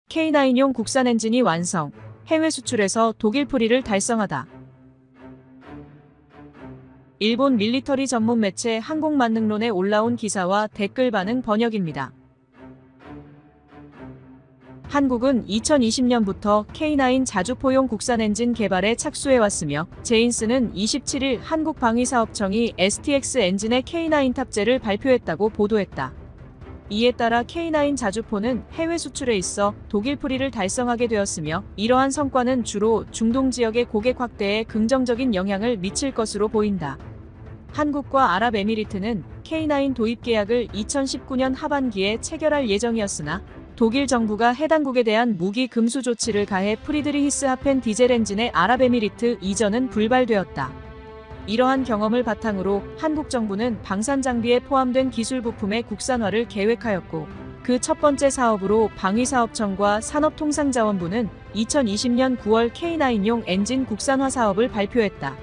K9용 국산 엔진이 완성, 해외 수출에서 독일 풀이를 달성하다. 일본 밀리터리 전문 매체 항공만능론에 올라온 기사와 댓글 반응 번역입니다. 한국은 2020년부터 K9 자주포용 국산 엔진 개발에 착수해왔으며 제인스는 27일 한국방위사업청이 STX 엔진의 K9 탑재를 발표했다고 보도했다. 이에 따라 K9 자주포는 해외 수출에 있어 독일 풀이를 달성하게 되었으며 이러한 성과는 주로 중동 지역의 고객 확대에 긍정적인 영향을 미칠 것으로 보인다. 한국과 아랍에미리트는 K9 도입 계약을 2019년 하반기에 체결할 예정이었으나 독일 정부가 해당국에 대한 무기 금수 조치를 가해 프리드리히스 하펜 디젤 엔진의 아랍에미리트 이전은 불발되었다. 이러한 경험을 바탕으로 한국 정부는 방산 장비에 포함된 기술 부품의 국산화를 계획하였고 그 첫 번째 사업으로 방위사업청과 산업통상자원부는 2020년 9월 K9용 엔진 국산화 사업을 발표했다.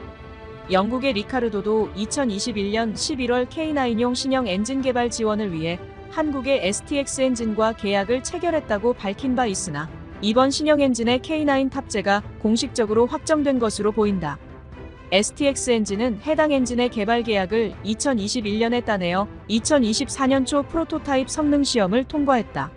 영국의 리카르도도 2021년 11월 K9용 신형 엔진 개발 지원을 위해 한국의 STX 엔진과 계약을 체결했다고 밝힌 바 있으나 이번 신형 엔진의 K9 탑재가 공식적으로 확정된 것으로 보인다. STX 엔진은 해당 엔진의 개발 계약을 2021년에 따내어 2024년 초 프로토타입 성능 시험을 통과했다.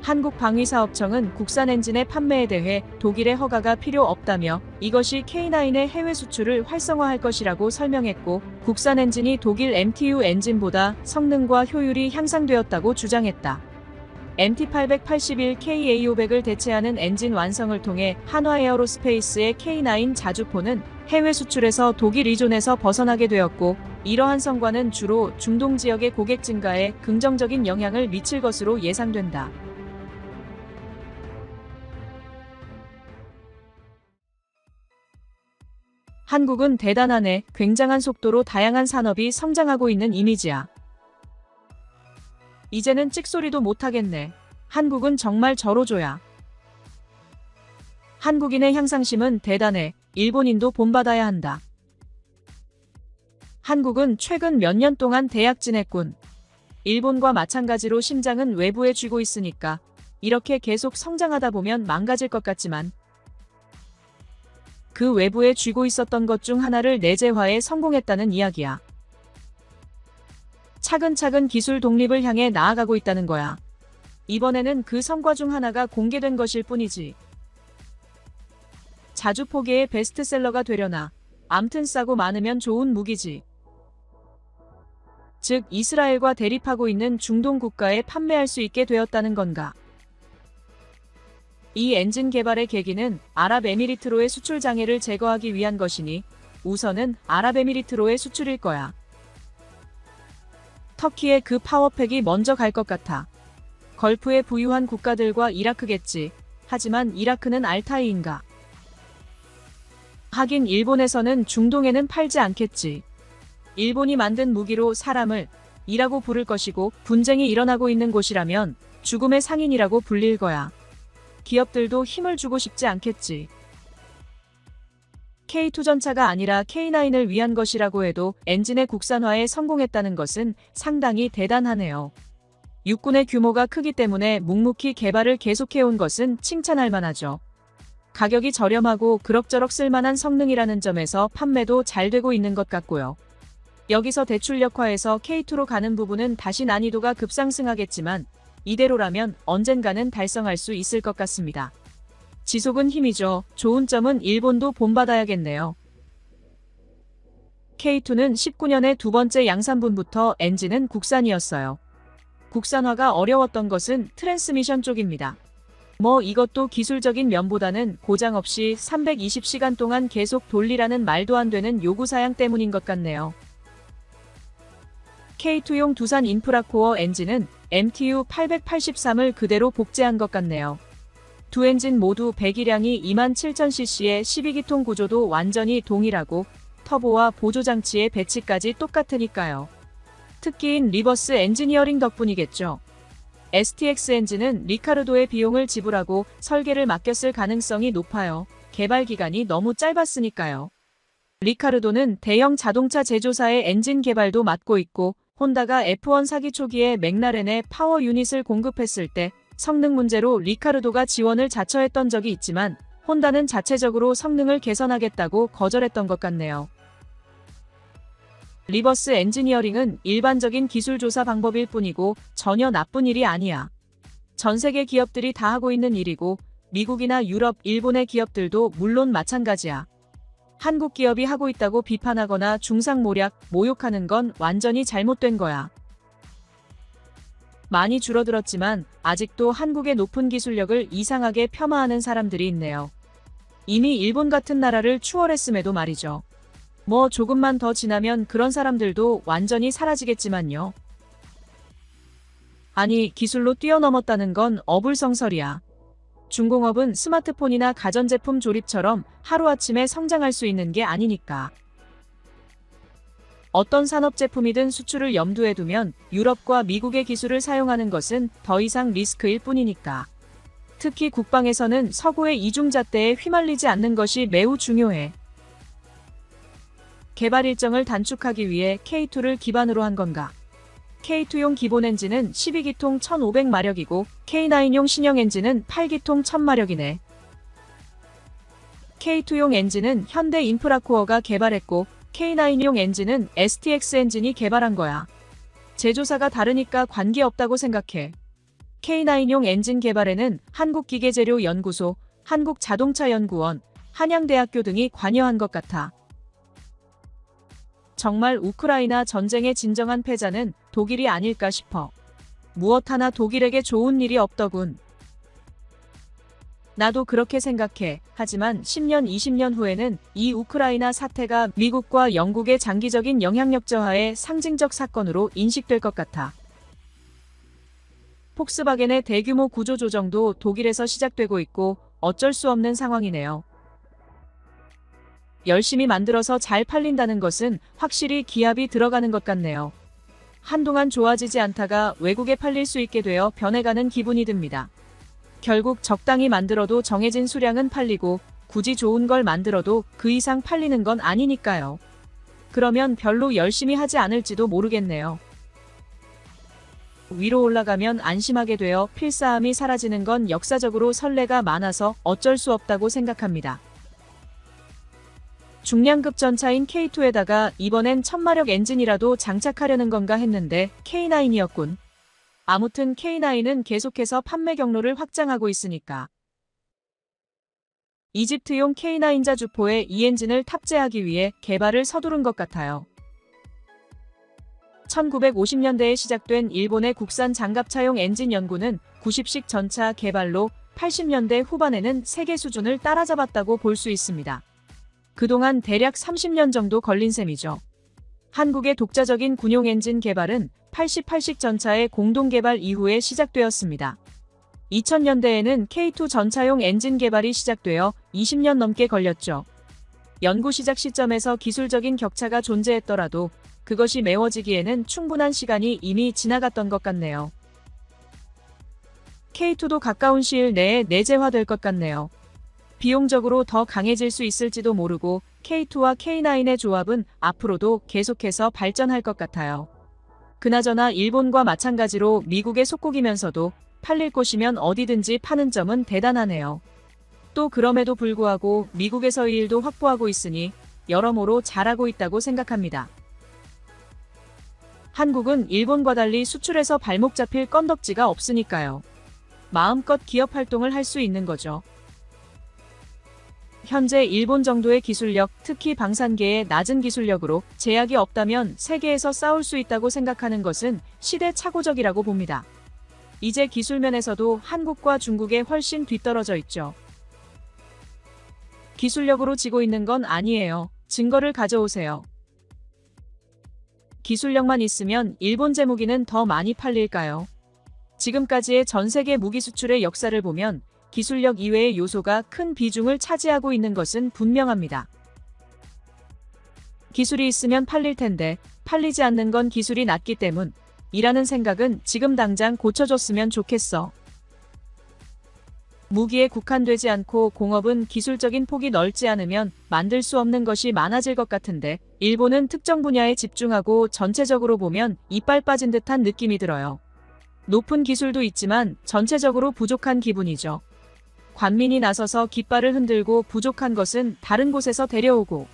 한국방위사업청은 국산 엔진의 판매에 대해 독일의 허가가 필요 없다며 이것이 K9의 해외 수출을 활성화할 것이라고 설명했고 국산 엔진이 독일 MTU 엔진보다 성능과 효율이 향상되었다고 주장했다. MT881 KA500을 대체하는 엔진 완성을 통해 한화에어로스페이스의 K9 자주포는 해외 수출에서 독일 의존에서 벗어나게 되었고 이러한 성과는 주로 중동 지역의 고객 증가에 긍정적인 영향을 미칠 것으로 예상된다. 한국은 대단하네. 굉장한 속도로 다양한 산업이 성장하고 있는 이미지야. 이제는 찍소리도 못하겠네. 한국은 정말 저로줘야. 한국인의 향상심은 대단해. 일본인도 본받아야 한다. 한국은 최근 몇 년 동안 대약진했군. 일본과 마찬가지로 심장은 외부에 쥐고 있으니까 이렇게 계속 성장하다 보면 망가질 것 같지만 그 외부에 쥐고 있었던 것 중 하나를 내재화에 성공했다는 이야기야. 차근차근 기술 독립을 향해 나아가고 있다는 거야. 이번에는 그 성과 중 하나가 공개된 것일 뿐이지. 자주포계의 베스트셀러가 되려나. 암튼 싸고 많으면 좋은 무기지. 즉 이스라엘과 대립하고 있는 중동 국가에 판매할 수 있게 되었다는 건가. 이 엔진 개발의 계기는 아랍에미리트로의 수출 장애를 제거하기 위한 것이니 우선은 아랍에미리트로의 수출일 거야. 터키에 그 파워팩이 먼저 갈 것 같아. 걸프에 부유한 국가들과 이라크겠지. 하지만 이라크는 알타이인가? 하긴 일본에서는 중동에는 팔지 않겠지. 일본이 만든 무기로 사람을 이라고 부를 것이고 분쟁이 일어나고 있는 곳이라면 죽음의 상인이라고 불릴 거야. 기업들도 힘을 주고 싶지 않겠지. K2 전차가 아니라 K9을 위한 것이라고 해도 엔진의 국산화에 성공했다는 것은 상당히 대단하네요. 육군의 규모가 크기 때문에 묵묵히 개발을 계속해온 것은 칭찬할 만하죠. 가격이 저렴하고 그럭저럭 쓸만한 성능이라는 점에서 판매도 잘 되고 있는 것 같고요. 여기서 대출력화해서 K2로 가는 부분은 다시 난이도가 급상승하겠지만 이대로라면 언젠가는 달성할 수 있을 것 같습니다. 지속은 힘이죠. 좋은 점은 일본도 본받아야겠네요. K2는 19년에 두 번째 양산분부터 엔진은 국산이었어요. 국산화가 어려웠던 것은 트랜스미션 쪽입니다. 이것도 기술적인 면보다는 고장 없이 320시간 동안 계속 돌리라는 말도 안 되는 요구사양 때문인 것 같네요. K2용 두산 인프라코어 엔진은 MTU 883을 그대로 복제한 것 같네요. 두 엔진 모두 배기량이 27,000cc의 12기통 구조도 완전히 동일하고 터보와 보조장치의 배치까지 똑같으니까요. 특기인 리버스 엔지니어링 덕분이겠죠. STX 엔진은 리카르도의 비용을 지불하고 설계를 맡겼을 가능성이 높아요. 개발 기간이 너무 짧았으니까요. 리카르도는 대형 자동차 제조사의 엔진 개발도 맡고 있고 혼다가 F1 사기 초기에 맥라렌에 파워 유닛을 공급했을 때 성능 문제로 리카르도가 지원을 자처했던 적이 있지만 혼다는 자체적으로 성능을 개선하겠다고 거절했던 것 같네요. 리버스 엔지니어링은 일반적인 기술 조사 방법일 뿐이고 전혀 나쁜 일이 아니야. 전 세계 기업들이 다 하고 있는 일이고 미국이나 유럽, 일본의 기업들도 물론 마찬가지야. 한국 기업이 하고 있다고 비판하거나 중상모략, 모욕하는 건 완전히 잘못된 거야. 많이 줄어들었지만 아직도 한국의 높은 기술력을 이상하게 폄하하는 사람들이 있네요. 이미 일본 같은 나라를 추월했음에도 말이죠. 뭐 조금만 더 지나면 그런 사람들도 완전히 사라지겠지만요. 아니, 기술로 뛰어넘었다는 건 어불성설이야. 중공업은 스마트폰이나 가전제품 조립처럼 하루아침에 성장할 수 있는 게 아니니까. 어떤 산업제품이든 수출을 염두에 두면 유럽과 미국의 기술을 사용하는 것은 더 이상 리스크일 뿐이니까. 특히 국방에서는 서구의 이중잣대에 휘말리지 않는 것이 매우 중요해. 개발 일정을 단축하기 위해 K2를 기반으로 한 건가? K2용 기본 엔진은 12기통 1500마력이고 K9용 신형 엔진은 8기통 1000마력이네. K2용 엔진은 현대 인프라코어가 개발했고 K9용 엔진은 STX 엔진이 개발한 거야. 제조사가 다르니까 관계없다고 생각해. K9용 엔진 개발에는 한국기계재료연구소, 한국자동차연구원, 한양대학교 등이 관여한 것 같아. 정말 우크라이나 전쟁의 진정한 패자는 독일이 아닐까 싶어. 무엇 하나 독일에게 좋은 일이 없더군. 나도 그렇게 생각해. 하지만 10년, 20년 후에는 이 우크라이나 사태가 미국과 영국의 장기적인 영향력 저하의 상징적 사건으로 인식될 것 같아. 폭스바겐의 대규모 구조조정도 독일에서 시작되고 있고 어쩔 수 없는 상황이네요. 열심히 만들어서 잘 팔린다는 것은 확실히 기합이 들어가는 것 같네요. 한동안 좋아지지 않다가 외국에 팔릴 수 있게 되어 변해가는 기분이 듭니다. 결국 적당히 만들어도 정해진 수량은 팔리고 굳이 좋은 걸 만들어도 그 이상 팔리는 건 아니니까요. 그러면 별로 열심히 하지 않을지도 모르겠네요. 위로 올라가면 안심하게 되어 필사함이 사라지는 건 역사적으로 선례가 많아서 어쩔 수 없다고 생각합니다. 중량급 전차인 K2에다가 이번엔 1000마력 엔진이라도 장착하려는 건가 했는데 K9이었군. 아무튼 K9은 계속해서 판매 경로를 확장하고 있으니까. 이집트용 K9 자주포에 이 엔진을 탑재하기 위해 개발을 서두른 것 같아요. 1950년대에 시작된 일본의 국산 장갑차용 엔진 연구는 90식 전차 개발로 80년대 후반에는 세계 수준을 따라잡았다고 볼 수 있습니다. 그동안 대략 30년 정도 걸린 셈이죠. 한국의 독자적인 군용 엔진 개발은 88식 전차의 공동 개발 이후에 시작되었습니다. 2000년대에는 K2 전차용 엔진 개발이 시작되어 20년 넘게 걸렸죠. 연구 시작 시점에서 기술적인 격차가 존재했더라도 그것이 메워지기에는 충분한 시간이 이미 지나갔던 것 같네요. K2도 가까운 시일 내에 내재화될 것 같네요. 비용적으로 더 강해질 수 있을지도 모르고 K2와 K9의 조합은 앞으로도 계속해서 발전할 것 같아요. 그나저나 일본과 마찬가지로 미국의 속국이면서도 팔릴 곳이면 어디든지 파는 점은 대단하네요. 또 그럼에도 불구하고 미국에서 일도 확보하고 있으니 여러모로 잘하고 있다고 생각합니다. 한국은 일본과 달리 수출에서 발목 잡힐 건덕지가 없으니까요. 마음껏 기업 활동을 할 수 있는 거죠. 현재 일본 정도의 기술력, 특히 방산계의 낮은 기술력으로 제약이 없다면 세계에서 싸울 수 있다고 생각하는 것은 시대착오적이라고 봅니다. 이제 기술면에서도 한국과 중국에 훨씬 뒤떨어져 있죠. 기술력으로 지고 있는 건 아니에요. 증거를 가져오세요. 기술력만 있으면 일본 제무기는 더 많이 팔릴까요? 지금까지의 전 세계 무기 수출의 역사를 보면 기술력 이외의 요소가 큰 비중을 차지하고 있는 것은 분명합니다. 기술이 있으면 팔릴 텐데 팔리지 않는 건 기술이 낮기 때문이라는 생각은 지금 당장 고쳐줬으면 좋겠어. 무기에 국한되지 않고 공업은 기술적인 폭이 넓지 않으면 만들 수 없는 것이 많아질 것 같은데 일본은 특정 분야에 집중하고 전체적으로 보면 이빨 빠진 듯한 느낌이 들어요. 높은 기술도 있지만 전체적으로 부족한 기분이죠. 관민이 나서서 깃발을 흔들고 부족한 것은 다른 곳에서 데려오고,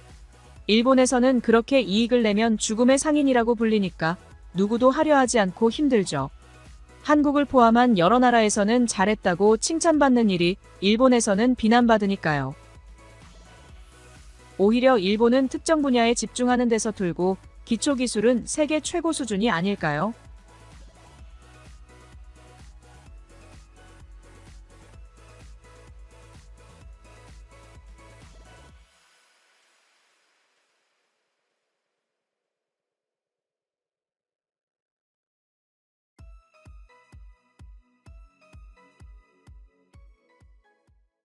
일본에서는 그렇게 이익을 내면 죽음의 상인이라고 불리니까 누구도 하려 하지 않고 힘들죠. 한국을 포함한 여러 나라에서는 잘했다고 칭찬받는 일이 일본에서는 비난받으니까요. 오히려 일본은 특정 분야에 집중하는 데서 둘고 기초기술은 세계 최고 수준이 아닐까요?